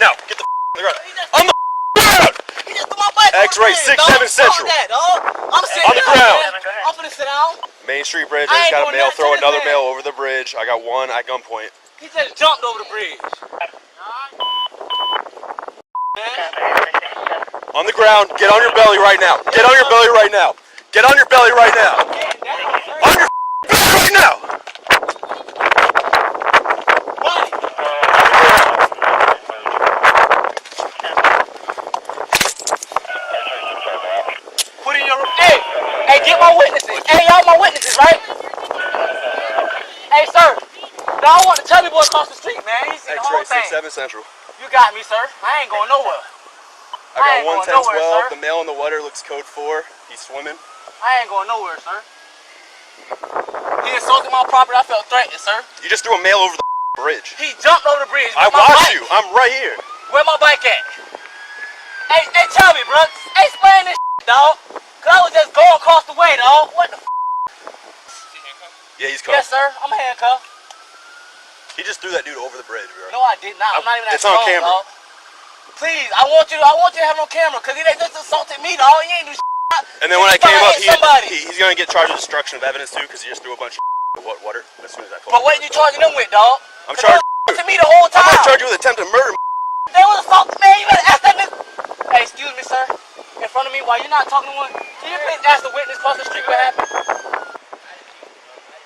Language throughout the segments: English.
now. Get the on the ground. On the ground! He just threw my bike X-ray 67 Central. I'm sitting on the ground. I'm finna sit down. Main Street Bridge. I just got a male throw another male over the bridge. I got one at gunpoint. He just jumped over the bridge. On the ground. Get on your belly right now. Get on your belly right now. Get on your belly right now. On your belly right now. Put in your room. Hey, get my witnesses. Hey, y'all my witnesses, right? Hey, sir. Now I want the chubby boy across the street, man. He's seen the whole thing. X-ray 67 Central. You got me, sir. I ain't going nowhere. I got 110-12. The male in the water looks code 4. He's swimming. I ain't going nowhere, sir. He insulted my property. I felt threatened, sir. You just threw a male over the bridge. He jumped over the bridge. I watched you. I'm right here. Where my bike at? Hey, tell me, bro. Explain this dog. Cause I was just going across the way, dog. What the Yeah, he's cuffed. Yes, sir. I'm handcuffed. He just threw that dude over the bridge, bro. No, I did not. I'm not even that strong, on camera. Dog. Please, I want you to have it on camera, cause he just assaulted me, dog. He ain't do shit. And then when I came up, he's gonna get charged with destruction of evidence too, cause he just threw a bunch of water as soon as I pulled. But what are you charging them with, dog? I'm charged to me the whole time. I'm gonna charge you with attempted murder. They was assaulting me. You better ask that nigga. Hey, excuse me, sir. In front of me, while you're not talking to one, can you please ask the witness across the street what happened?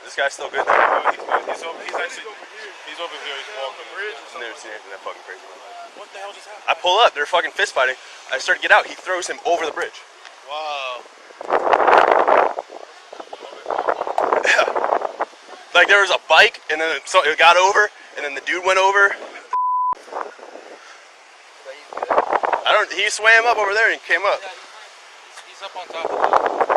This guy's still good. He's over here. He's walking the bridge. I've never seen anything that fucking crazy in my life. What the hell just happened? I pull up, they're fucking fist fighting. I start to get out, he throws him over the bridge. Wow. Like there was a bike, and then it got over, and then the dude went over. He swam up over there and came up. He's up on top of it.